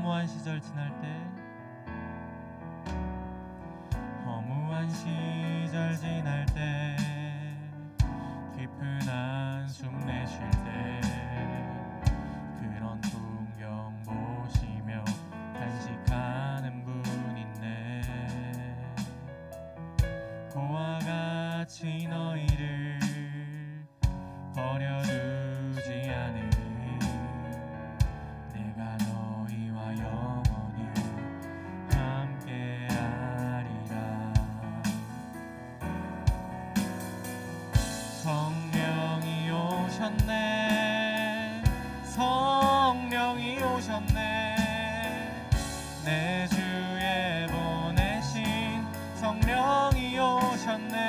허무한 시절 지날 때, 허무한 시절 지날 때, 깊은 한숨 내쉴 때, 그런 풍경 보시며 간식하는 분 있네. 고와 같이 너희를 버려두지 않으니 내가 너희와 영원히 함께하리라. 성령이 오셨네, 성령이 오셨네, 내 주에 보내신 성령이 오셨네.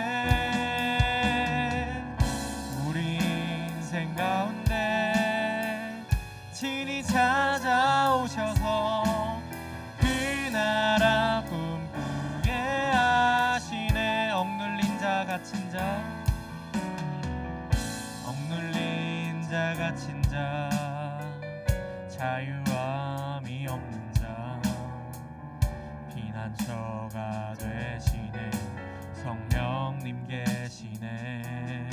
우리 인생 가운데 친히 찾아오셔서 그 나라 꿈꾸게 하시네. 억눌린 자 갇힌 자, 억눌린 자 갇힌 자, 자유함이 없는 자, 피난처가 되시네. 성령님 계시네.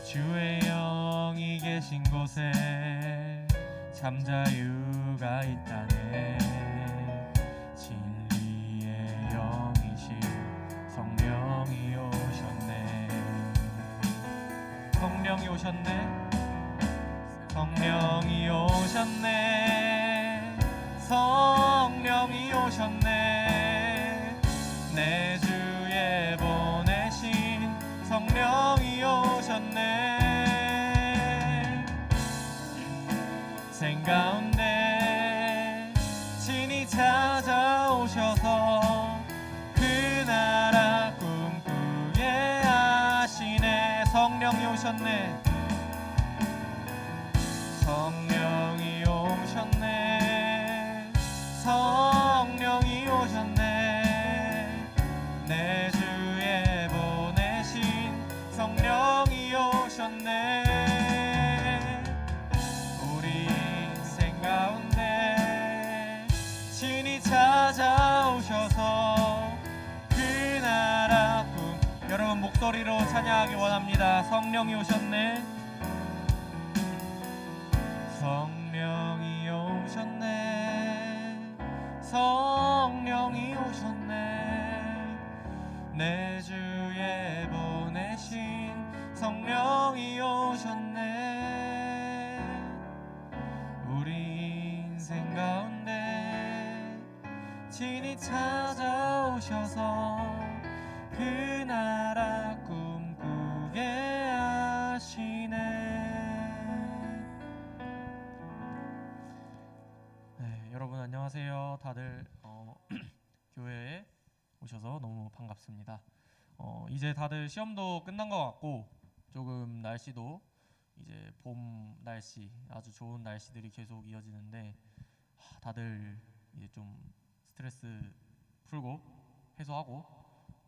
주의 영이 계신 곳에 잠자유가 있다네. 진리의 영이신 성령이 오셨네. 성령이 오셨네, 성령이 오셨네, 성령이 오셨네, 내 주에 보내신 성령이 오셨네. 생 가운데 친히 찾아오셔서 그 나라 꿈꾸게 하시네. 성령이 오셨네, 성령이 오셨네, 성령이 오셨네, 내 주에 보내신 성령이 오셨네. 우리 인생 가운데 친히 찾아오셔서 그 나라 꿈, 여러분 목소리로 찬양하기 원합니다. 성령이 오셨네, 성령이 오셨네, 성령이 오셨네, 내 주에 보내신 성령이 오셨네. 우리 인생 가운데 친히 찾아오셔서 그 나라 꿈꾸게 하시네. 여러분 안녕하세요. 다들 교회에 오셔서 너무 반갑습니다. 이제 다들 시험도 끝난 것 같고 조금 날씨도 이제 봄 날씨, 아주 좋은 날씨들이 계속 이어지는데 다들 이제 좀 스트레스 풀고 해소하고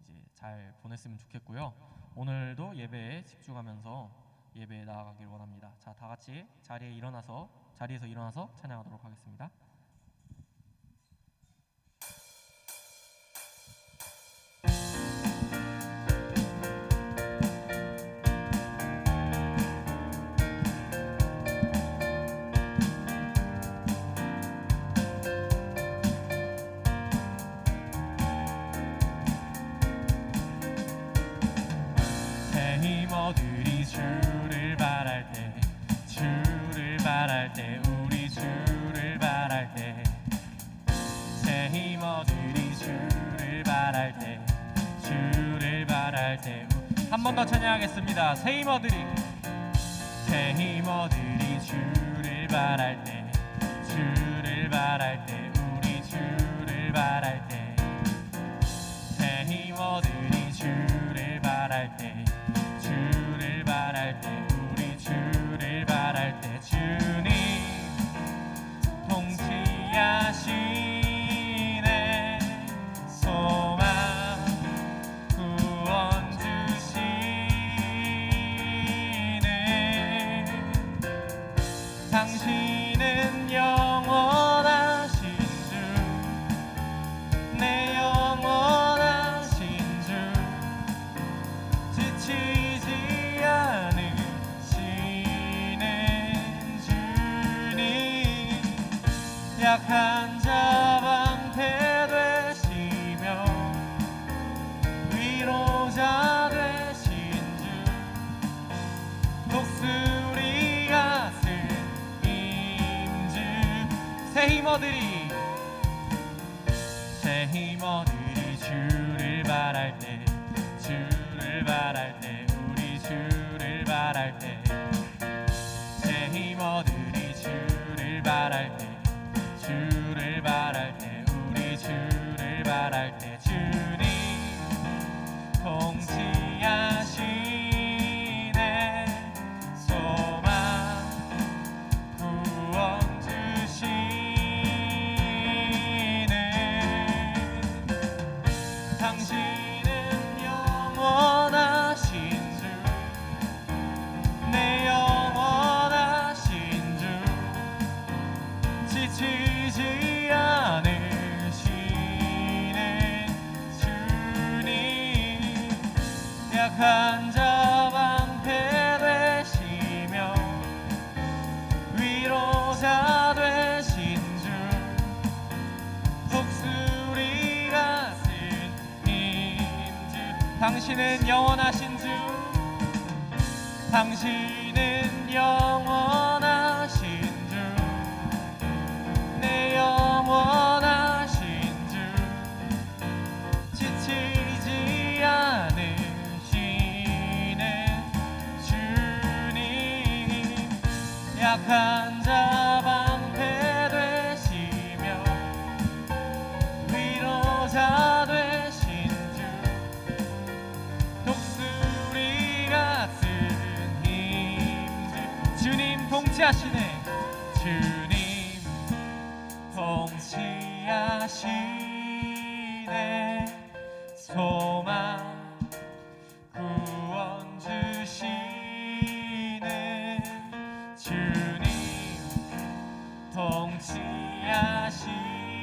이제 잘 보냈으면 좋겠고요. 오늘도 예배에 집중하면서 예배에 나아가길 원합니다. 자, 다 같이 자리에서 일어나서 찬양하도록 하겠습니다. 힘어들이 주를 바랄 때, 주를 바랄 때, 우리 주를 바랄 때, 새 힘어들이 주를 바랄 때, 주를 바랄 때. 한 번 더 찬양하겠습니다. 새 힘어들이 주를 바랄 때, 주를 바랄 때, 우리 주를 바랄 때, 새 힘어들이 주를 바랄 때, 주를 바랄 때, 우리 주를 바랄 때, 주님 통치하시네. 소망 구원 주시네. 당신은 영원 약한 자 방패 되시며 위로자 되신 주 독수리가 쓴 힘주 새 힘어들이 주를 바랄 때 주를 바랄 때 우리 주를 바랄 때 새 힘어들이 주를 바랄 때 주를 바랄 때 우리 주를 바랄 때 주님 통치하시네 소망 구원 주시네 당신은 영원하신 주 내 영원하신 주 지치지 않으시는 주님 약한 자 방패 되시며 위로자 되신 주 독수리가 쓴 힘주 당신은 영원하신 주 당신은 영원하신 주 내 영원하신 주 지치지 않으시는 주님 약한 자 방패 되시며 위로자 되신 주 독수리 같은 힘주 주님 통치하시네 주님 통치하시네 소망 구원 주시네 주님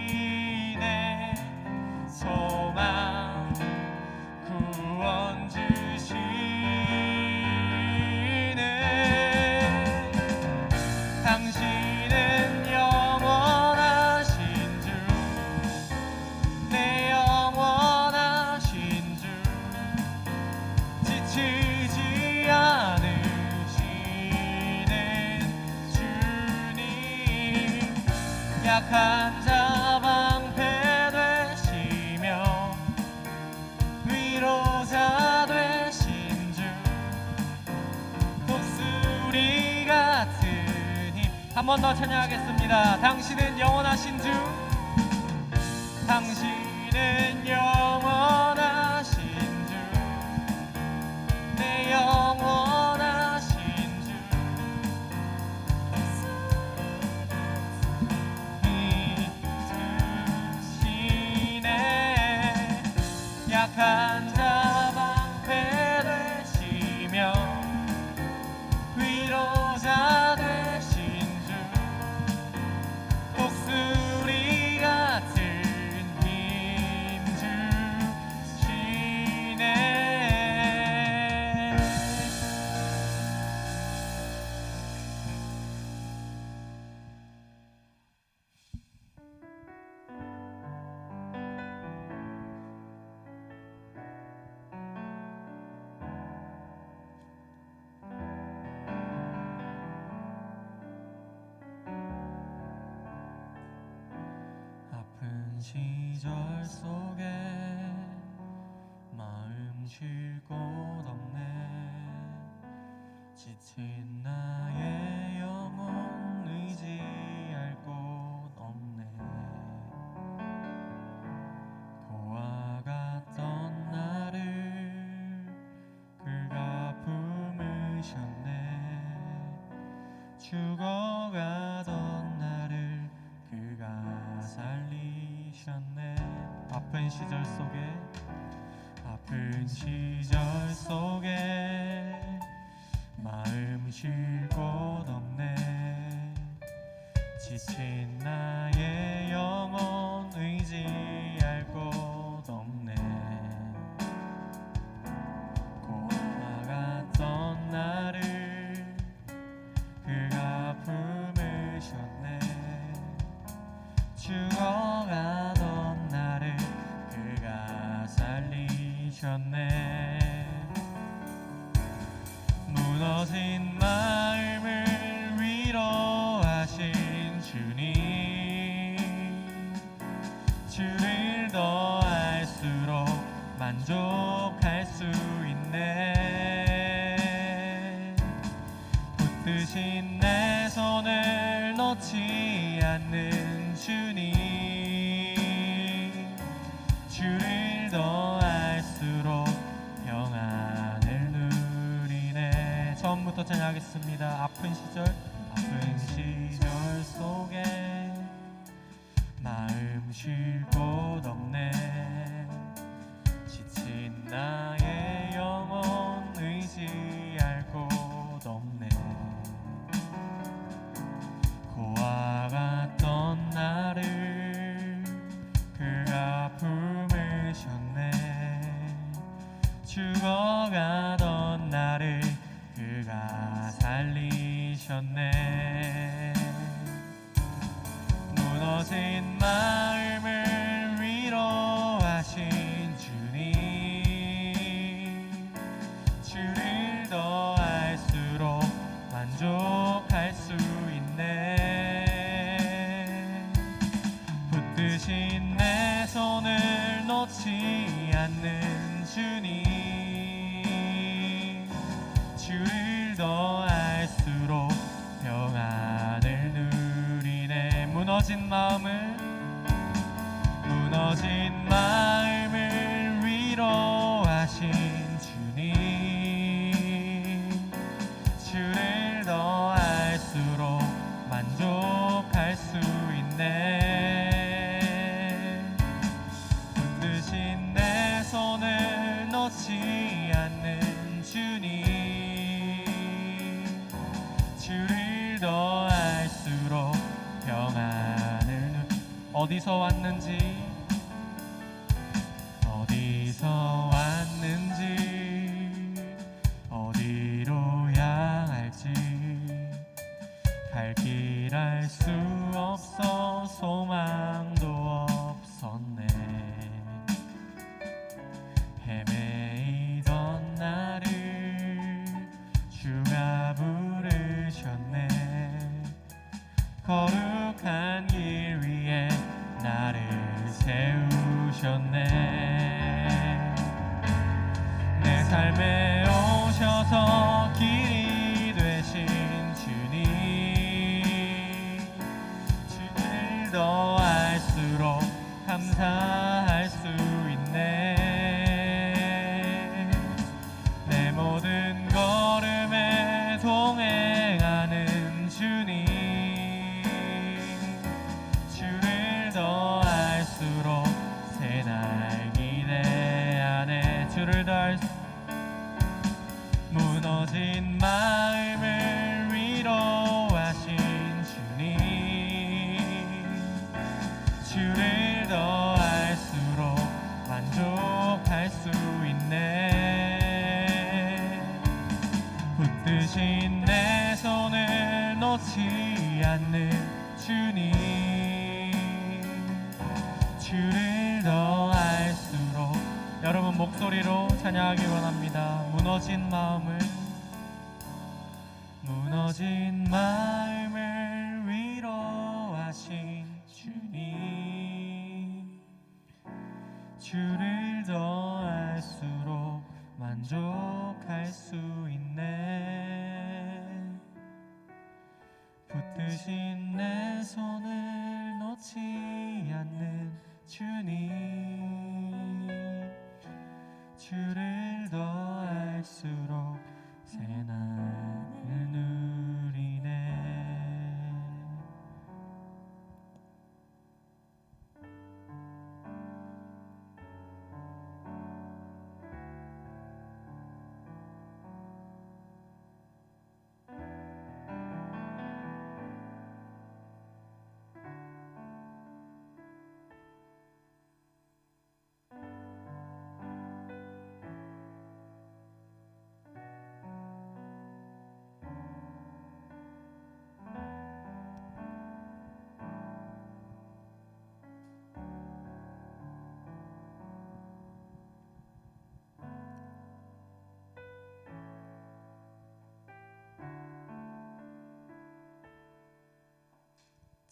통치하시네 소망 구원 주시네 당신은 영원하신 주 내 영원하신 주 지치지 않으시는 주님 약한 자 방패 되시며 위로자 되신 주 독수리 같은 힘 한 번 더 찬양하겠습니다. 당신은 영원하신 주 당신은 영원하신 주 내 영원하신 주 주시네 약한 자 방패 되시며 위로자 되신 주 독수리 같은 힘 주시네 아픈 시절 속에 마음 쉴 곳 없네 지친 나의 영혼 의지할 곳 없네 고아 같던 나를 그가 품으셨네 죽어가던 나를 그가 살리셨네 아픈 시절 속에 마음 쉴 곳 없네 지친 나의 영혼 의지할 곳 없네 고아 같던 나를 그가 품으셨네 죽어가던 나를 그가 살리셨네. 무너진 마음을 위로하신 주님, 주를 더 알수록 만족할 수 있네. 붙드신 내 손을 놓지 않는 주님, 주를 더 알수록 평안을 누리네. 처음부터 찬양하겠습니다. 아픈 시절 속에 마음 쉴 곳 없네. 지친 나의 영혼 의지할 곳 없네. 고와 같던 나를 그가 품으셨네. 죽어가던 나를 그가 살리셨네. 무너진 마음을 위로하신 주님, 주를 더 알수록 만족할 수 있네. 붙드신 내 손을 놓지 않는 주님, 주를 더 알수록 평안을 누리네. 무너진 마음을 위로하신 주님, 주를 더 알수록 만족할 수 있네. 붙드신 내 손을 놓지 않는 주님, 주를 더 알수록 평안을 어디서 왔는지 어디로 향할지 갈 길 알 수 없어 소망도 없었네. 헤매이던 나를 주가 부르셨네. 거룩한 길 위에 나를 세우셨네. 내 삶에 오셔서 길이 되신 주님, 주를 더 알수록 감사할 수 있네. 내 모든 걸음에 동행하는 주님, 주를 더 알수록 새 날기 내 안에 주를 더 알수록 무너진 마음을 위로하신 주님, 주를 더 알수록 만족할 수 있네. 붙드신 내 손을 놓지 않는 주님, 주를 더 알수록 여러분 목소리로 찬양하기 원합니다. 무너진 마음을 위로하신 주님, 주를 더 알수록 만족할 수 있네. 붙드신 내 손을 놓지 않는 주님, 주를 더 알수록 새 날을 누리네.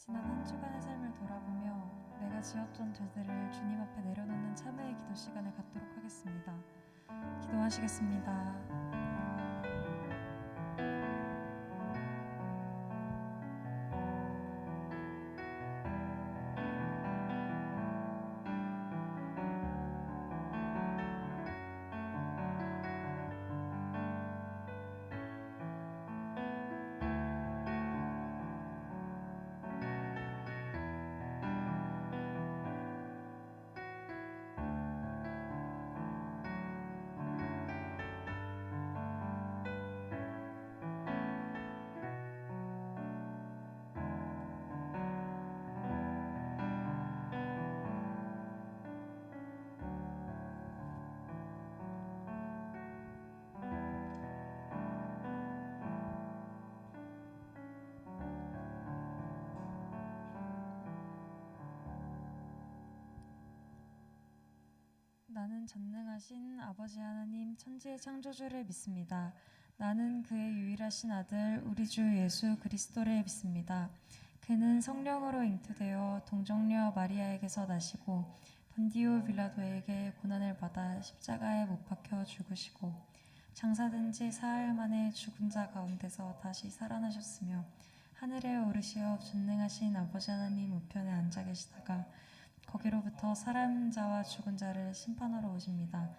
지난 한 주간의 삶을 돌아보며 내가 지었던 죄들을 주님 앞에 내려놓는 참회의 기도 시간을 갖도록 하겠습니다. 기도하시겠습니다. 나는 전능하신 아버지 하나님 천지의 창조주를 믿습니다. 나는 그의 유일하신 아들 우리 주 예수 그리스도를 믿습니다. 그는 성령으로 잉태되어 동정녀 마리아에게서 나시고 본디오 빌라도에게 고난을 받아 십자가에 못 박혀 죽으시고 장사된 지 사흘 만에 죽은 자 가운데서 다시 살아나셨으며 하늘에 오르시어 전능하신 아버지 하나님 우편에 앉아 계시다가 거기로부터 사람 자와 죽은 자를 심판하러 오십니다.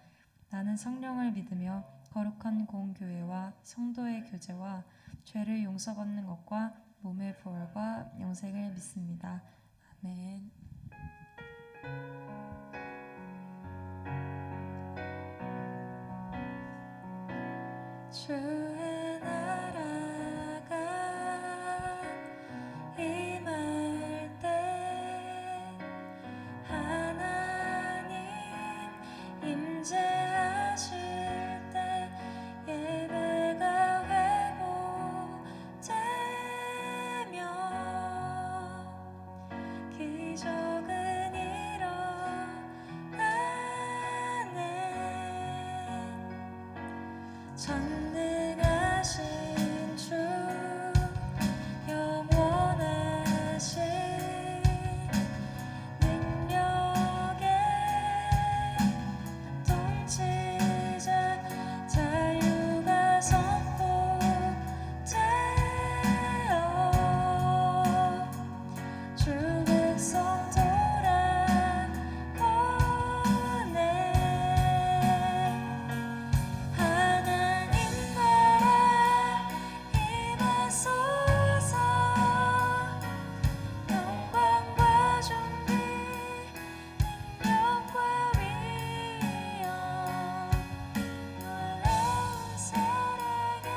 나는 성령을 믿으며 거룩한 공교회와 성도의 교제와 죄를 용서받는 것과 몸의 부활과 영생을 믿습니다. 아멘. 주의 나라가 임할 때 하나님 임재하실 때 예배가 회복되며 기적은 일어나네. 전능하신 주 영원하신 능력의 통치자 자유가 선포되어 주 백성 돌아오네. 하나님 나라 임하소서. 영광과 존귀 능력과 위엄 놀라운 사랑의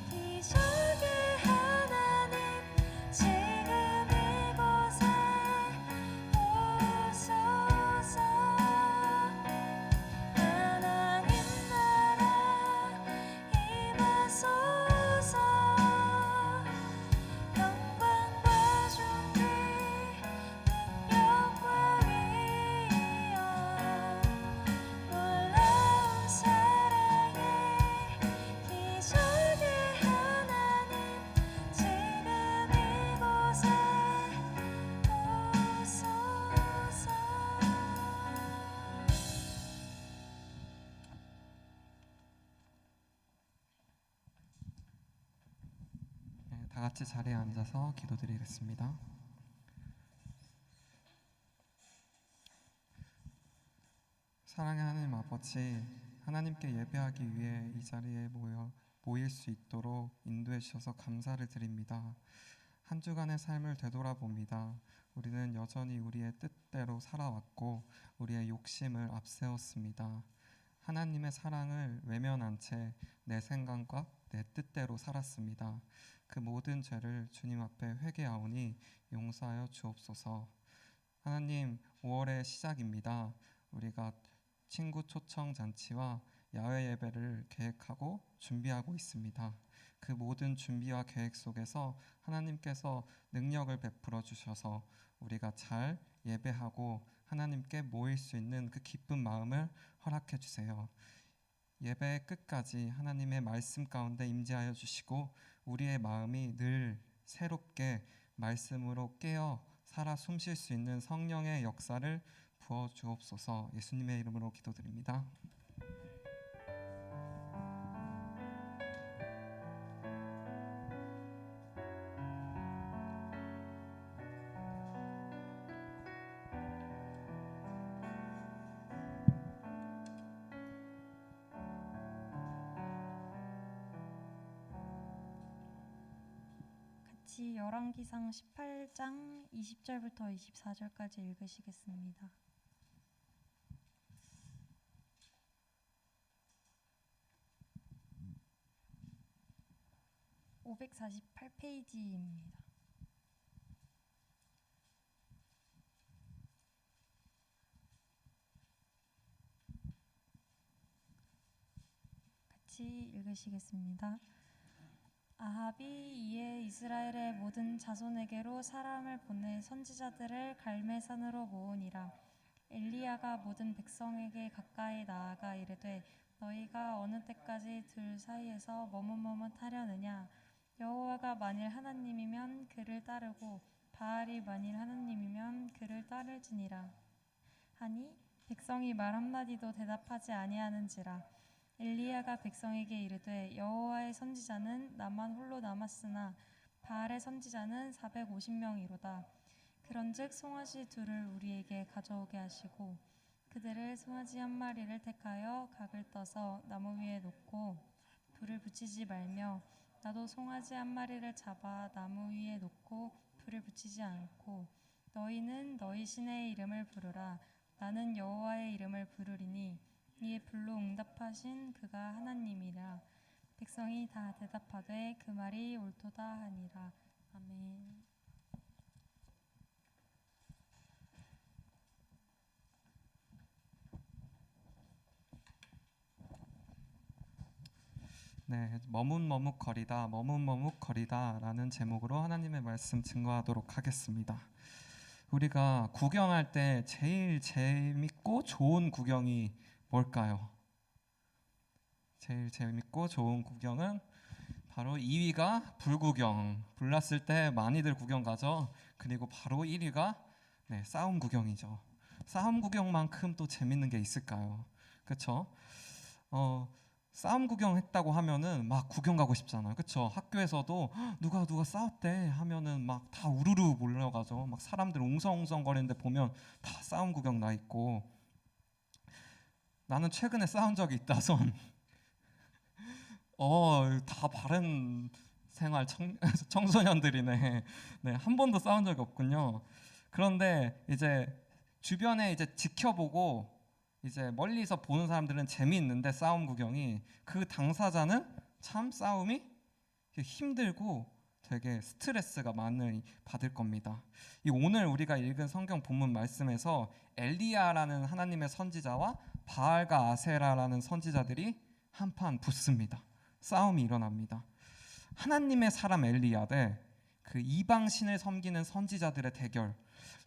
기적의 하나님 지금 이곳에 오소서. 하나님 나라 임하소서. 영광과 존귀 능력과 위엄 놀라운 사랑의 기적의 하나님 지금 이곳에 오소서. 네, 다 같이 자리에 앉아서 기도드리겠습니다. 사랑의 하나님 아버지, 하나님께 예배하기 위해 이 자리에 모일 수 있도록 인도해 주셔서 감사를 드립니다. 한 주간의 삶을 되돌아봅니다. 우리는 여전히 우리의 뜻대로 살아왔고 우리의 욕심을 앞세웠습니다. 하나님의 사랑을 외면한 채 내 생각과 내 뜻대로 살았습니다. 그 모든 죄를 주님 앞에 회개하오니 용서하여 주옵소서. 하나님, 5월의 시작입니다. 우리가 친구 초청 잔치와 야외 예배를 계획하고 준비하고 있습니다. 그 모든 준비와 계획 속에서 하나님께서 능력을 베풀어 주셔서 우리가 잘 예배하고 하나님께 모일 수 있는 그 기쁜 마음을 허락해 주세요. 예배의 끝까지 하나님의 말씀 가운데 임재하여 주시고 우리의 마음이 늘 새롭게 말씀으로 깨어 살아 숨쉴 수 있는 성령의 역사를 부어 주옵소서. 예수님의 이름으로 기도드립니다. 같이 열왕기상 18장 20절부터 24절까지 읽으시겠습니다. 548페이지입니다. 같이 읽으시겠습니다. 아합이 이에 이스라엘의 모든 자손에게로 사람을 보내 선지자들을 갈멜산으로 모으니라. 엘리야가 모든 백성에게 가까이 나아가 이르되 너희가 어느 때까지 둘 사이에서 머뭇머뭇하려느냐. 여호와가 만일 하나님이면 그를 따르고 바알이 만일 하나님이면 그를 따를지니라 하니 백성이 말 한마디도 대답하지 아니하는지라. 엘리야가 백성에게 이르되 여호와의 선지자는 나만 홀로 남았으나 바알의 선지자는 450명이로다. 그런즉 송아지 둘을 우리에게 가져오게 하시고 그들을 송아지 한 마리를 택하여 각을 떠서 나무 위에 놓고 불을 붙이지 말며 나도 송아지 한 마리를 잡아 나무 위에 놓고 불을 붙이지 않고 너희는 너희 신의 이름을 부르라. 나는 여호와의 이름을 부르리니 이에 불로 응답하신 그가 하나님이라. 백성이 다 대답하되 그 말이 옳도다 하니라. 아멘. 네, 머뭇머뭇거리다라는 제목으로 하나님의 말씀 증거하도록 하겠습니다. 우리가 구경할 때 제일 재밌고 좋은 구경이 뭘까요? 제일 재밌고 좋은 구경은 바로 2위가 불구경. 불났을 때 많이들 구경 가죠. 그리고 바로 1위가 싸움 구경이죠. 싸움 구경만큼 또 재밌는 게 있을까요? 그렇죠? 싸움 구경했다고 하면은 막 구경 가고 싶잖아요. 그렇죠? 학교에서도 누가 싸웠대 하면은 막 다 우르르 몰려가죠. 막 사람들 웅성웅성거리는데 보면 다 싸움 구경 나 있고. 나는 최근에 싸운 적이 있다 손. 다 바른 생활 청소년들이네. 네, 한 번도 싸운 적이 없군요. 그런데 이제 주변에 이제 지켜보고 이제 멀리서 보는 사람들은 재미있는데 싸움 구경이 그 당사자는 참 싸움이 힘들고 되게 스트레스가 많이 받을 겁니다. 이 오늘 우리가 읽은 성경 본문 말씀에서 엘리야라는 하나님의 선지자와 바알과 아세라라는 선지자들이 한판 붙습니다. 싸움이 일어납니다. 하나님의 사람 엘리야 대 그 이방 신을 섬기는 선지자들의 대결.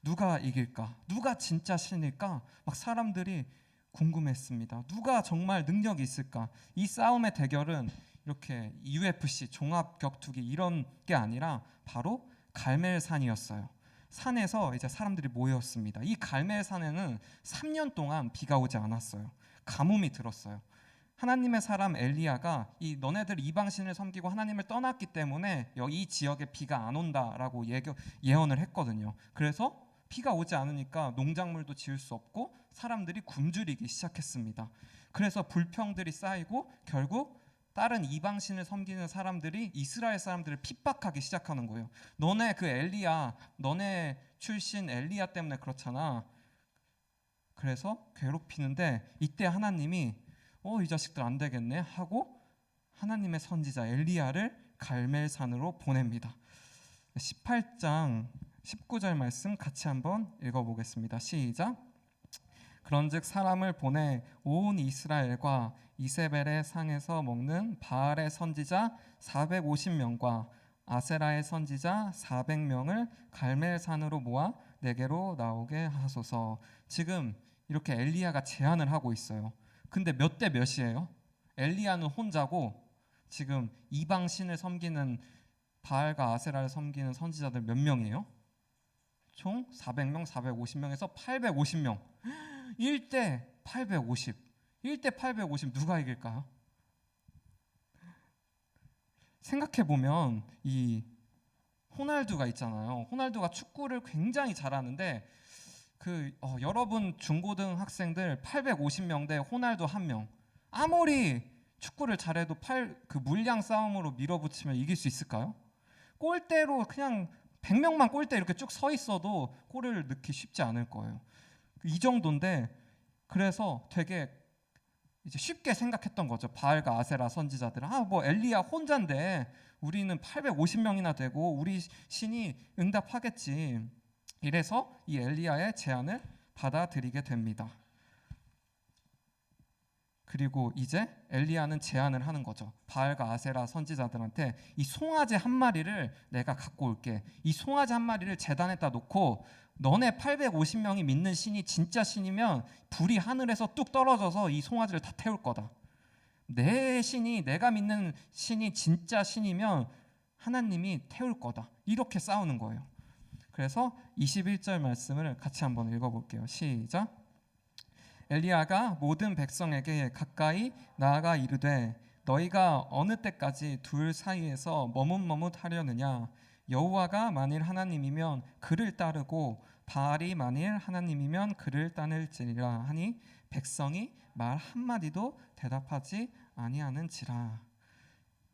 누가 이길까? 누가 진짜 신일까? 막 사람들이 궁금했습니다. 누가 정말 능력이 있을까? 이 싸움의 대결은 이렇게 UFC 종합 격투기 이런 게 아니라 바로 갈멜산이었어요. 산에서 이제 사람들이 모였습니다. 이 갈멜산에는 3년 동안 비가 오지 않았어요. 가뭄이 들었어요. 하나님의 사람 엘리야가 이 너네들 이방신을 섬기고 하나님을 떠났기 때문에 이 지역에 비가 안 온다라고 예언을 했거든요. 그래서 비가 오지 않으니까 농작물도 지을 수 없고 사람들이 굶주리기 시작했습니다. 그래서 불평들이 쌓이고 결국 다른 이방신을 섬기는 사람들이 이스라엘 사람들을 핍박하기 시작하는 거예요. 너네 그 엘리야, 너네 출신 엘리야 때문에 그렇잖아. 그래서 괴롭히는데 이때 하나님이 이 자식들 안 되겠네 하고 하나님의 선지자 엘리야를 갈멜산으로 보냅니다. 18장 19절 말씀 같이 한번 읽어보겠습니다. 시작. 그런즉 사람을 보내 온 이스라엘과 이세벨의 상에서 먹는 바알의 선지자 450명과 아세라의 선지자 400명을 갈멜산으로 모아 내게로 나오게 하소서. 지금 이렇게 엘리야가 제안을 하고 있어요. 근데 몇 대 몇이에요? 엘리야는 혼자고 지금 이방 신을 섬기는 바알과 아세라를 섬기는 선지자들 몇 명이에요? 총 400명, 450명에서 850명. 1대 850. 1대 850 누가 이길까요? 생각해 보면 이 호날두가 있잖아요. 호날두가 축구를 굉장히 잘하는데 여러분 중고등 학생들 850명 대 호날두 1명. 아무리 축구를 잘해도 그 물량 싸움으로 밀어붙이면 이길 수 있을까요? 골대로 그냥 100명만 골대 이렇게 쭉 서 있어도 골을 넣기 쉽지 않을 거예요. 이 정도인데 그래서 되게 이제 쉽게 생각했던 거죠. 바알과 아세라 선지자들은 뭐 엘리야 혼자인데 우리는 850명이나 되고 우리 신이 응답하겠지. 이래서 이 엘리야의 제안을 받아들이게 됩니다. 그리고 이제 엘리야는 제안을 하는 거죠. 바알과 아세라 선지자들한테 이 송아지 한 마리를 내가 갖고 올게. 이 송아지 한 마리를 제단에다 놓고 너네 850명이 믿는 신이 진짜 신이면 불이 하늘에서 뚝 떨어져서 이 송아지를 다 태울 거다. 내가 믿는 신이 진짜 신이면 하나님이 태울 거다. 이렇게 싸우는 거예요. 그래서 21절 말씀을 같이 한번 읽어볼게요. 시작. 엘리야가 모든 백성에게 가까이 나아가 이르되 너희가 어느 때까지 둘 사이에서 머뭇머뭇하려느냐. 여호와가 만일 하나님이면 그를 따르고 바알이 만일 하나님이면 그를 따를지니라 하니 백성이 말 한마디도 대답하지 아니하는지라.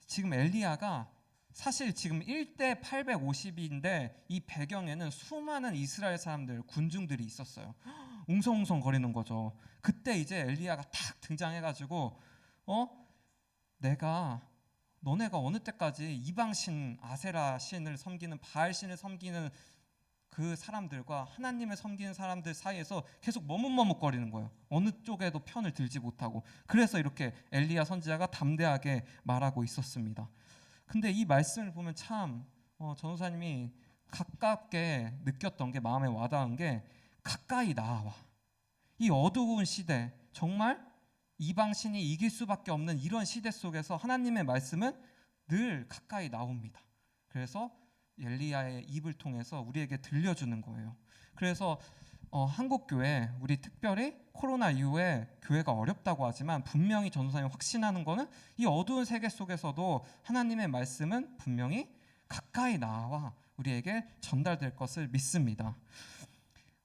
지금 엘리야가 사실 지금 1대 850인데 이 배경에는 수많은 이스라엘 사람들, 군중들이 있었어요. 웅성웅성 거리는 거죠. 그때 이제 엘리야가 탁 등장해가지고 너네가 어느 때까지 이방신 아세라 신을 섬기는 바알 신을 섬기는 그 사람들과 하나님을 섬기는 사람들 사이에서 계속 머뭇머뭇거리는 거예요. 어느 쪽에도 편을 들지 못하고. 그래서 이렇게 엘리야 선지자가 담대하게 말하고 있었습니다. 근데 이 말씀을 보면 참 전도사님이 가깝게 느꼈던 게, 마음에 와닿은 게, 가까이 나와. 이 어두운 시대, 정말 이방신이 이길 수밖에 없는 이런 시대 속에서 하나님의 말씀은 늘 가까이 나옵니다. 그래서 엘리야의 입을 통해서 우리에게 들려주는 거예요. 그래서 한국교회, 우리 특별히 코로나 이후에 교회가 어렵다고 하지만 분명히 전도사님이 확신하는 거는 이 어두운 세계 속에서도 하나님의 말씀은 분명히 가까이 나와 우리에게 전달될 것을 믿습니다.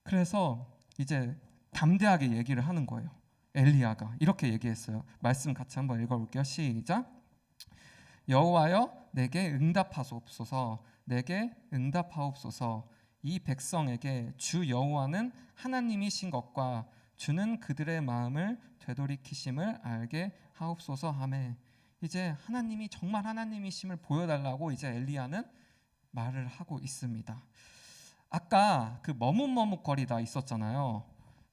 그래서 이제 담대하게 얘기를 하는 거예요. 엘리야가 이렇게 얘기했어요. 말씀 같이 한번 읽어볼게요. 시작. 여호와여 내게 응답하소서. 내게 응답하옵소서. 이 백성에게 주 여호와는 하나님이신 것과 주는 그들의 마음을 되돌이키심을 알게 하옵소서 하매. 이제 하나님이 정말 하나님이심을 보여달라고 이제 엘리야는 말을 하고 있습니다. 아까 그 머뭇머뭇거리다 있었잖아요.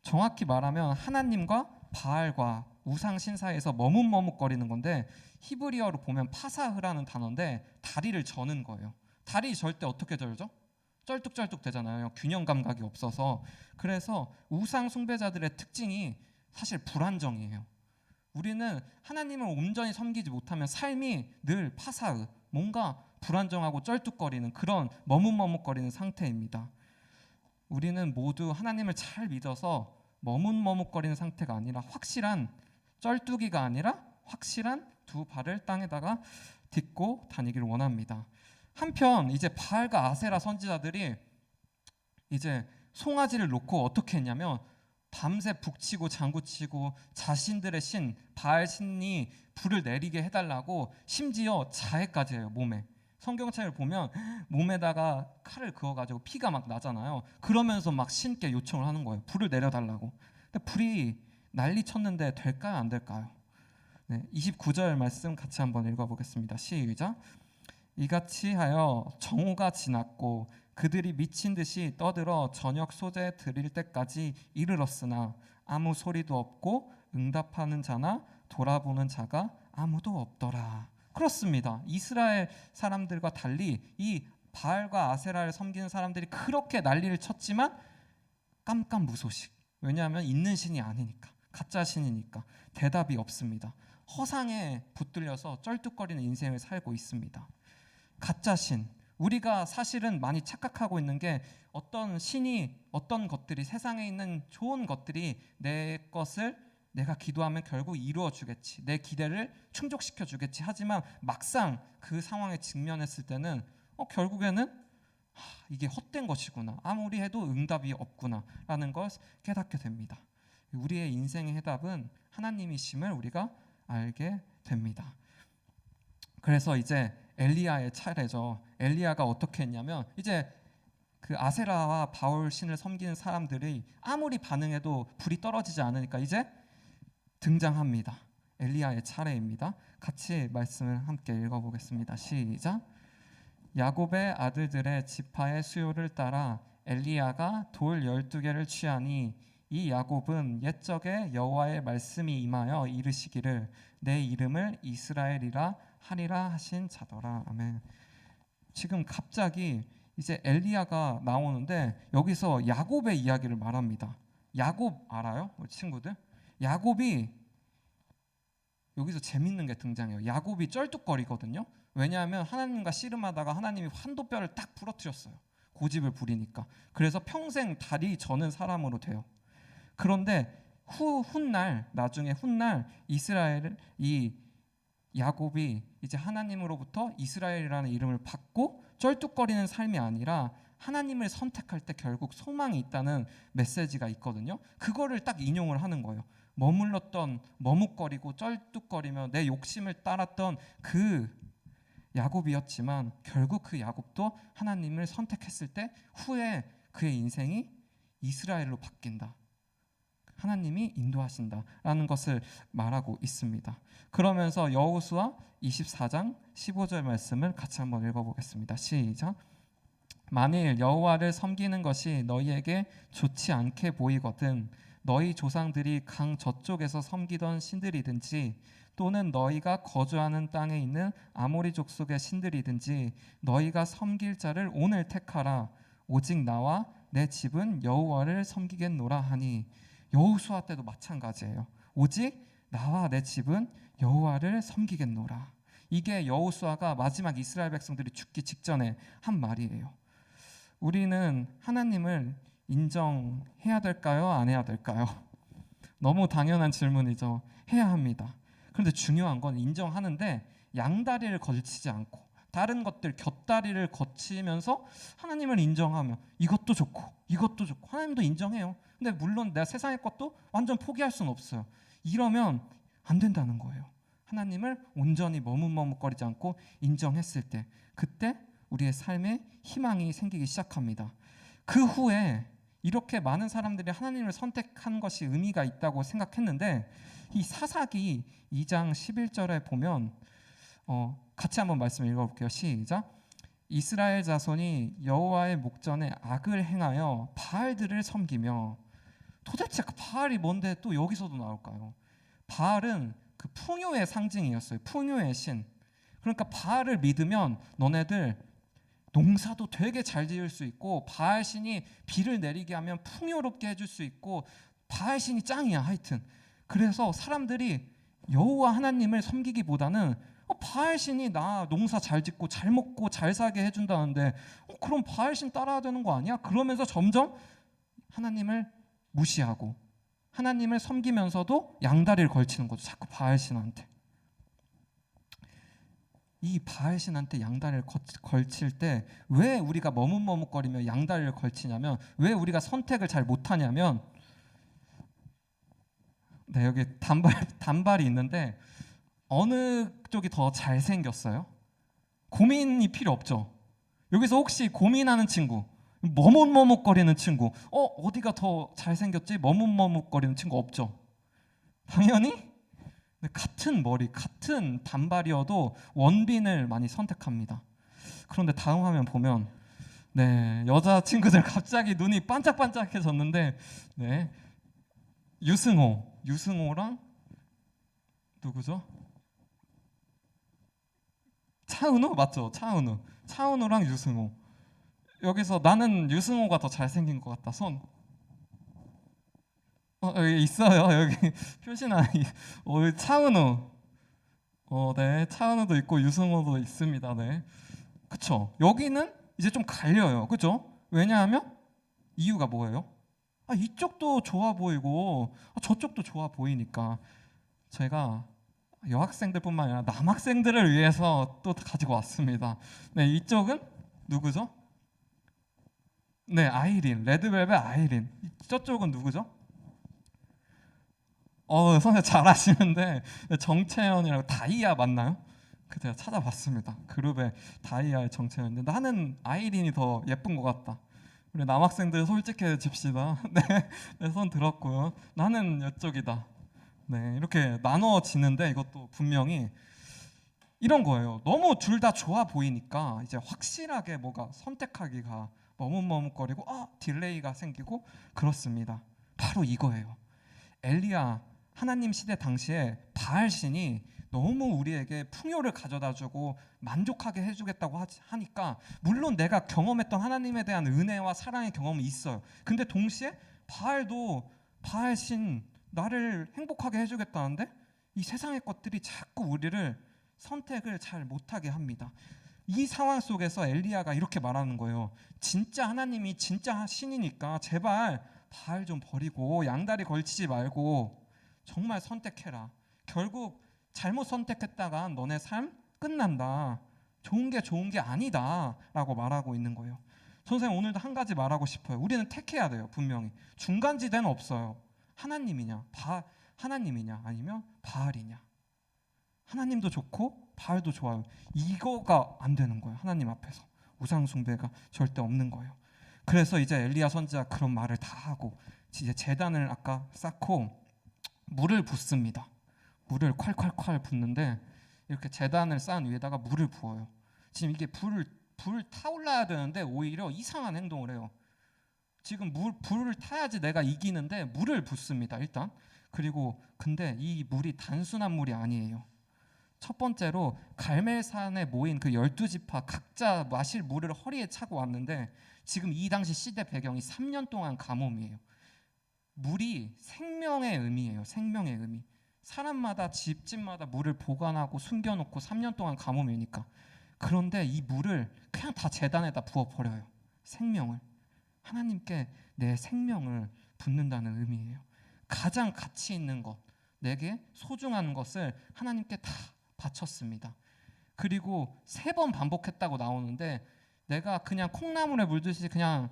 정확히 말하면 하나님과 바알과 우상신 사이에서 머뭇머뭇거리는 건데, 히브리어로 보면 파사흐라는 단어인데 다리를 저는 거예요. 다리 절 때 어떻게 절죠? 쩔뚝쩔뚝 되잖아요. 균형 감각이 없어서. 그래서 우상 숭배자들의 특징이 사실 불안정이에요. 우리는 하나님을 온전히 섬기지 못하면 삶이 늘 파사흐, 뭔가 불안정하고 쩔뚝거리는 그런 머뭇머뭇거리는 상태입니다. 우리는 모두 하나님을 잘 믿어서 머뭇머뭇거리는 상태가 아니라 확실한, 쩔뚝이가 아니라 확실한 두 발을 땅에다가 딛고 다니기를 원합니다. 한편 이제 바알과 아세라 선지자들이 이제 송아지를 놓고 어떻게 했냐면 밤새 북치고 장구치고 자신들의 신 바알 신이 불을 내리게 해달라고 심지어 자해까지 해요. 몸에. 성경책을 보면 몸에다가 칼을 그어가지고 피가 막 나잖아요. 그러면서 막 신께 요청을 하는 거예요. 불을 내려달라고. 근데 불이 난리 쳤는데 될까요? 안 될까요? 네, 29절 말씀 같이 한번 읽어보겠습니다. 시작. 이같이 하여 정오가 지났고 그들이 미친 듯이 떠들어 저녁 소재 드릴 때까지 이르렀으나 아무 소리도 없고 응답하는 자나 돌아보는 자가 아무도 없더라. 그렇습니다. 이스라엘 사람들과 달리 이 바알과 아세라를 섬기는 사람들이 그렇게 난리를 쳤지만 깜깜무소식. 왜냐하면 있는 신이 아니니까, 가짜 신이니까 대답이 없습니다. 허상에 붙들려서 쩔뚝거리는 인생을 살고 있습니다. 가짜 신. 우리가 사실은 많이 착각하고 있는 게 어떤 신이, 어떤 것들이, 세상에 있는 좋은 것들이 내 것을 내가 기도하면 결국 이루어 주겠지, 내 기대를 충족시켜 주겠지. 하지만 막상 그 상황에 직면했을 때는 결국에는 이게 헛된 것이구나, 아무리 해도 응답이 없구나 라는 걸 깨닫게 됩니다. 우리의 인생의 해답은 하나님이심을 우리가 알게 됩니다. 그래서 이제 엘리야의 차례죠. 엘리야가 어떻게 했냐면, 이제 그 아세라와 바울 신을 섬기는 사람들이 아무리 반응해도 불이 떨어지지 않으니까 이제 등장합니다. 엘리야의 차례입니다. 같이 말씀을 함께 읽어보겠습니다. 시작. 야곱의 아들들의 지파의 수요를 따라 엘리야가 돌 12개를 취하니 이 야곱은 옛적에 여호와의 말씀이 임하여 이르시기를 내 이름을 이스라엘이라 하리라 하신 자더라. 아멘. 지금 갑자기 이제 엘리야가 나오는데 여기서 야곱의 이야기를 말합니다. 야곱 알아요? 우리 친구들? 야곱이 여기서 재밌는 게 등장해요. 야곱이 쩔뚝거리거든요. 왜냐하면 하나님과 씨름하다가 하나님이 환도뼈를 딱 부러뜨렸어요. 고집을 부리니까. 그래서 평생 다리 저는 사람으로 돼요. 그런데 나중에 훗날 이스라엘, 이 야곱이 이제 하나님으로부터 이스라엘이라는 이름을 받고 쩔뚝거리는 삶이 아니라 하나님을 선택할 때 결국 소망이 있다는 메시지가 있거든요. 그거를 딱 인용을 하는 거예요. 머뭇거리고 쩔뚝거리며 내 욕심을 따랐던 그 야곱이었지만 결국 그 야곱도 하나님을 선택했을 때 후에 그의 인생이 이스라엘로 바뀐다, 하나님이 인도하신다라는 것을 말하고 있습니다. 그러면서 여호수아 24장 15절 말씀을 같이 한번 읽어보겠습니다. 시작. 만일 여호와를 섬기는 것이 너희에게 좋지 않게 보이거든 너희 조상들이 강 저쪽에서 섬기던 신들이든지 또는 너희가 거주하는 땅에 있는 아모리 족속의 신들이든지 너희가 섬길 자를 오늘 택하라. 오직 나와 내 집은 여호와를 섬기겠노라 하니. 여호수아 때도 마찬가지예요. 오직 나와 내 집은 여호와를 섬기겠노라. 이게 여호수아가 마지막 이스라엘 백성들이 죽기 직전에 한 말이에요. 우리는 하나님을 인정해야 될까요? 안 해야 될까요? 너무 당연한 질문이죠. 해야 합니다. 그런데 중요한 건 인정하는데 양다리를 걸치지 않고 다른 것들 곁다리를 거치면서 하나님을 인정하며 이것도 좋고 이것도 좋고 하나님도 인정해요. 근데 물론 내가 세상의 것도 완전 포기할 수는 없어요. 이러면 안 된다는 거예요. 하나님을 온전히 머뭇머뭇거리지 않고 인정했을 때, 그때 우리의 삶에 희망이 생기기 시작합니다. 그 후에 이렇게 많은 사람들이 하나님을 선택한 것이 의미가 있다고 생각했는데 이 사사기 2장 11절에 보면 같이 한번 말씀 읽어볼게요. 시작. 이스라엘 자손이 여호와의 목전에 악을 행하여 바알들을 섬기며. 도대체 그 바알이 뭔데 또 여기서도 나올까요? 바알은 그 풍요의 상징이었어요. 풍요의 신. 그러니까 바알을 믿으면 너네들 농사도 되게 잘 지을 수 있고 바알 신이 비를 내리게 하면 풍요롭게 해줄 수 있고 바알 신이 짱이야. 하여튼 그래서 사람들이 여호와 하나님을 섬기기보다는 바알 신이 나 농사 잘 짓고 잘 먹고 잘 사게 해준다는데 그럼 바알 신 따라야 되는 거 아니야? 그러면서 점점 하나님을 무시하고 하나님을 섬기면서도 양다리를 걸치는 거죠. 자꾸 바알 신한테. 이 바알 신한테 양다리를 걸칠 때 왜 우리가 머뭇머뭇거리며 양다리를 걸치냐면, 왜 우리가 선택을 잘 못하냐면, 네, 여기 단발이 있는데 어느 쪽이 더 잘생겼어요? 고민이 필요 없죠. 여기서 혹시 고민하는 친구, 머뭇머뭇거리는 친구, 어디가 더 잘생겼지? 머뭇머뭇거리는 친구 없죠. 당연히 같은 머리, 같은 단발이어도 원빈을 많이 선택합니다. 그런데 다음 화면 보면 여자 친구들 갑자기 눈이 반짝반짝해졌는데 유승호랑 누구죠? 차은우 맞죠? 차은우랑 유승호. 여기서 나는 유승호가 더 잘생긴 것 같다. 손. 여기 있어요. 여기 표시나. 차은우. 네, 차은우도 있고 유승호도 있습니다. 네. 그쵸? 여기는 이제 좀 갈려요. 그죠? 왜냐하면 이유가 뭐예요? 이쪽도 좋아 보이고 저쪽도 좋아 보이니까. 제가 여학생들뿐만 아니라 남학생들을 위해서 또 가지고 왔습니다. 네, 이쪽은 누구죠? 네, 아이린, 레드벨벳 아이린. 저쪽은 누구죠? 선생님 잘하시는데 정채연이라고. 다이아 맞나요? 그 제가 찾아봤습니다. 그룹의 다이아의 정채연인데 나는 아이린이 더 예쁜 것 같다. 우리 남학생들 솔직해집시다. 네, 네, 손 들었고요. 나는 이쪽이다. 네, 이렇게 나눠지는데 이것도 분명히 이런 거예요. 너무 둘 다 좋아 보이니까 이제 확실하게 뭐가 선택하기가 머뭇머뭇거리고 딜레이가 생기고 그렇습니다. 바로 이거예요. 엘리야, 하나님 시대 당시에 바알 신이 너무 우리에게 풍요를 가져다주고 만족하게 해주겠다고 하니까 물론 내가 경험했던 하나님에 대한 은혜와 사랑의 경험이 있어요. 근데 동시에 바알 신 나를 행복하게 해주겠다는데 이 세상의 것들이 자꾸 우리를 선택을 잘 못하게 합니다. 이 상황 속에서 엘리야가 이렇게 말하는 거예요. 진짜 하나님이 진짜 신이니까 제발 바알 좀 버리고 양다리 걸치지 말고 정말 선택해라. 결국 잘못 선택했다가 너네 삶 끝난다. 좋은 게 아니다 라고 말하고 있는 거예요. 선생님 오늘도 한 가지 말하고 싶어요. 우리는 택해야 돼요. 분명히 중간지대는 없어요. 하나님이냐 아니면 바알이냐. 하나님도 좋고 바알도 좋아요. 이거가 안 되는 거예요. 하나님 앞에서 우상 숭배가 절대 없는 거예요. 그래서 이제 엘리야 선지자 그런 말을 다 하고 이제 제단을 아까 쌓고 물을 붓습니다. 물을 콸콸콸 붓는데 이렇게 제단을 쌓은 위에다가 물을 부어요. 지금 이게 불 타올라야 되는데 오히려 이상한 행동을 해요. 지금 불을 타야지 내가 이기는데 물을 붓습니다. 일단. 그리고 근데 이 물이 단순한 물이 아니에요. 첫 번째로 갈멜산에 모인 그 12지파 각자 마실 물을 허리에 차고 왔는데 지금 이 당시 시대 배경이 3년 동안 가뭄이에요. 물이 생명의 의미예요. 생명의 의미. 사람마다 집집마다 물을 보관하고 숨겨놓고 3년 동안 가뭄이니까. 그런데 이 물을 그냥 다 제단에다 부어버려요. 생명을. 하나님께 내 생명을 붓는다는 의미예요. 가장 가치 있는 것, 내게 소중한 것을 하나님께 다 바쳤습니다. 그리고 3번 반복했다고 나오는데 내가 그냥 콩나물에 물듯이 그냥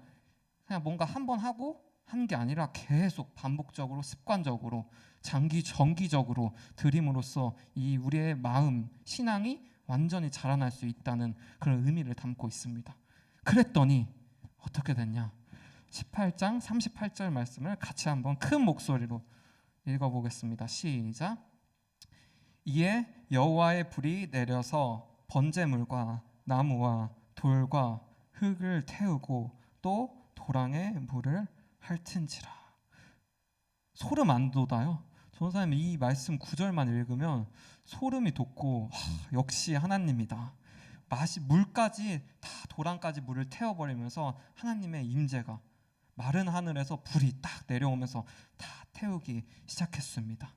뭔가 한 번 하고 한 게 아니라 계속 반복적으로 습관적으로 정기적으로 드림으로써 이 우리의 마음 신앙이 완전히 자라날 수 있다는 그런 의미를 담고 있습니다. 그랬더니 어떻게 됐냐? 18장 38절 말씀을 같이 한번 큰 목소리로 읽어보겠습니다. 시작. 이에 여호와의 불이 내려서 번제물과 나무와 돌과 흙을 태우고 또 도랑에 물을 핥은지라. 소름 안 돋아요? 전사님 이 말씀 9절만 읽으면 소름이 돋고 역시 하나님이다. 물까지 다 도랑까지 물을 태워버리면서 하나님의 임재가 마른 하늘에서 불이 딱 내려오면서 다 태우기 시작했습니다.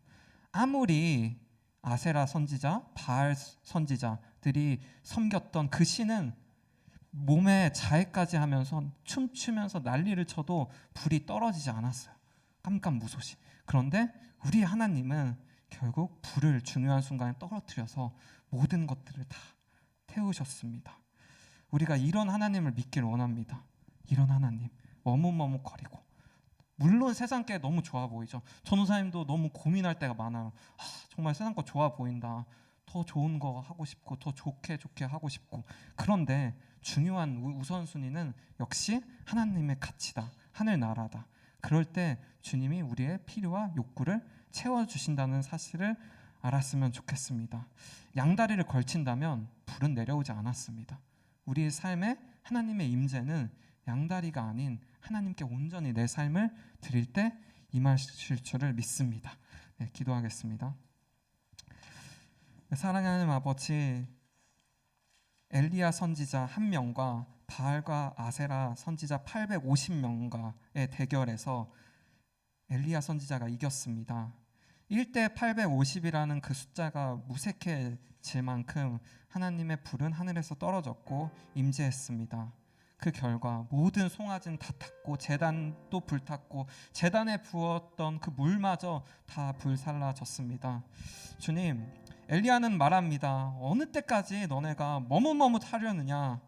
아무리 아세라 선지자, 바알 선지자들이 섬겼던 그 신은 몸에 자해까지 하면서 춤추면서 난리를 쳐도 불이 떨어지지 않았어요. 깜깜무소시. 그런데 우리 하나님은 결국 불을 중요한 순간에 떨어뜨려서 모든 것들을 다 태우셨습니다. 우리가 이런 하나님을 믿길 원합니다. 이런 하나님. 머뭇머뭇거리고 물론 세상께 너무 좋아 보이죠. 전도사님도 너무 고민할 때가 많아요. 정말 세상 거 좋아 보인다. 더 좋은 거 하고 싶고 더 좋게 하고 싶고. 그런데 중요한 우선순위는 역시 하나님의 가치다. 하늘나라다. 그럴 때 주님이 우리의 필요와 욕구를 채워주신다는 사실을 알았으면 좋겠습니다. 양다리를 걸친다면 불은 내려오지 않았습니다. 우리의 삶에 하나님의 임재는 양다리가 아닌 하나님께 온전히 내 삶을 드릴 때 임하실 줄을 믿습니다. 네, 기도하겠습니다. 사랑하는 아버지, 엘리야 선지자 1명과 바알과 아세라 선지자 850명과의 대결에서 엘리야 선지자가 이겼습니다. 1대 850이라는 그 숫자가 무색해지는 질 만큼 하나님의 불은 하늘에서 떨어졌고 임재했습니다. 그 결과 모든 송아지는 다 탔고 제단도 불탔고 제단에 부었던 그 물마저 다 불살라졌습니다. 주님, 엘리야는 말합니다. 어느 때까지 너네가 머뭇머뭇하려느냐?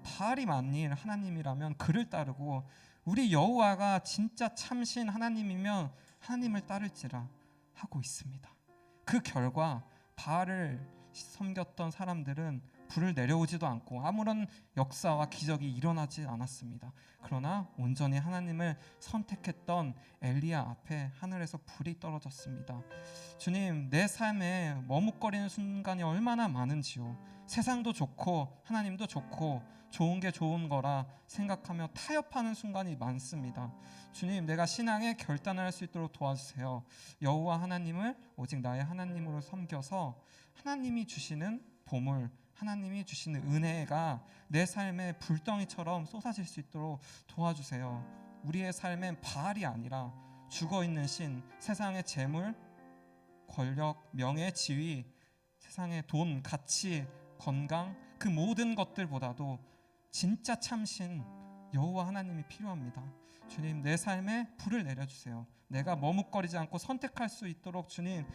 바알이 만일 하나님이라면 그를 따르고 우리 여호와가 진짜 참신 하나님이면 하나님을 따를지라 하고 있습니다. 그 결과 바알을 섬겼던 사람들은 불을 내려오지도 않고 아무런 역사와 기적이 일어나지 않았습니다. 그러나 온전히 하나님을 선택했던 엘리야 앞에 하늘에서 불이 떨어졌습니다. 주님, 내 삶에 머뭇거리는 순간이 얼마나 많은지요. 세상도 좋고 하나님도 좋고 좋은 게 좋은 거라 생각하며 타협하는 순간이 많습니다. 주님, 내가 신앙에 결단을 할 수 있도록 도와주세요. 여호와 하나님을 오직 나의 하나님으로 섬겨서 하나님이 주시는 보물, 하나님이 주시는 은혜가 내 삶에 불덩이처럼 쏟아질 수 있도록 도와주세요. 우리의 삶엔 바알이 아니라 죽어있는 신, 세상의 재물, 권력, 명예, 지위, 세상의 돈, 가치, 건강, 그 모든 것들보다도 진짜 참신 여호와 하나님이 필요합니다. 주님, 내 삶에 불을 내려주세요. 내가 머뭇거리지 않고 선택할 수 있도록 주님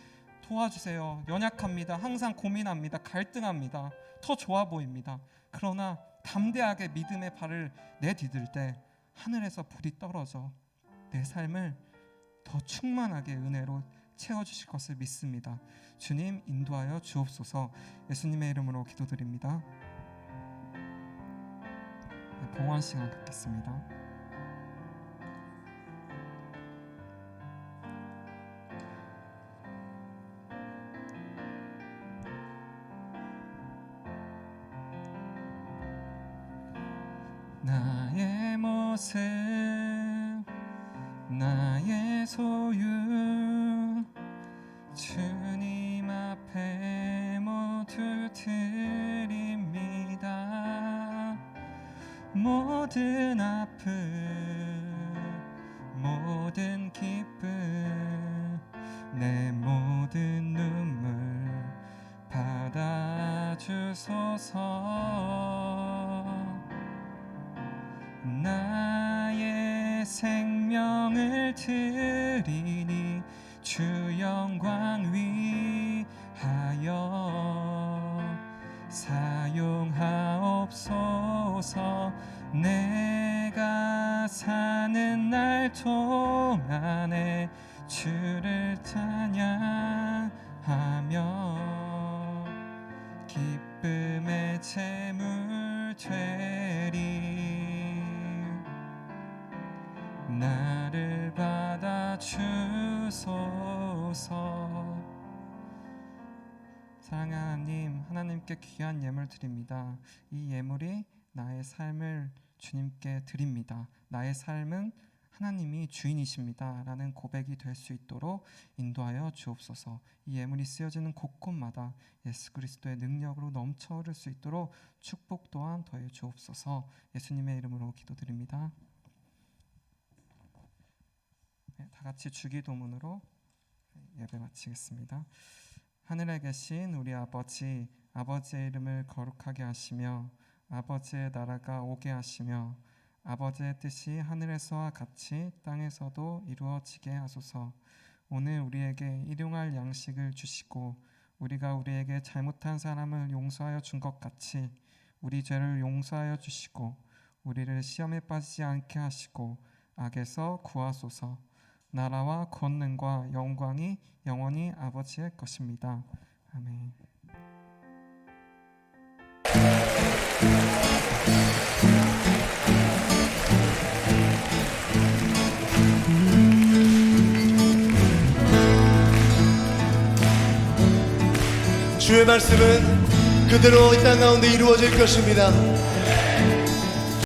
도와주세요. 연약합니다. 항상 고민합니다. 갈등합니다. 더 좋아 보입니다. 그러나 담대하게 믿음의 발을 내디딜 때 하늘에서 불이 떨어져 내 삶을 더 충만하게 은혜로 채워주실 것을 믿습니다. 주님, 인도하여 주옵소서. 예수님의 이름으로 기도드립니다. 봉헌 시간 갖겠습니다. 나의 모습, 나의 소유, 주님 앞에 모두 드립니다. 모든 아픔, 모든 기쁨, 내 모든 눈물 받아주소서. 나의 생명을 드리니 주 영광 위하여 사용하옵소서. 내가 사는 날 동안에 주를 찬양하며 기쁨의 제물 되리. 나를 받아주소서. 사랑하는 하나님, 하나님께 귀한 예물 드립니다. 이 예물이 나의 삶을 주님께 드립니다. 나의 삶은 하나님이 주인이십니다 라는 고백이 될 수 있도록 인도하여 주옵소서. 이 예물이 쓰여지는 곳곳마다 예수 그리스도의 능력으로 넘쳐 흐를 수 있도록 축복 또한 더해 주옵소서. 예수님의 이름으로 기도드립니다. 다 같이 주기도문으로 예배 마치겠습니다. 하늘에 계신 우리 아버지, 아버지의 이름을 거룩하게 하시며 아버지의 나라가 오게 하시며 아버지의 뜻이 하늘에서와 같이 땅에서도 이루어지게 하소서. 오늘 우리에게 일용할 양식을 주시고 우리가 우리에게 잘못한 사람을 용서하여 준 것 같이 우리 죄를 용서하여 주시고 우리를 시험에 빠지지 않게 하시고 악에서 구하소서. 나라와 권능과 영광이 영원히 아버지의 것입니다. 아멘. 주의 말씀은 그대로 이 땅 가운데 이루어질 것입니다.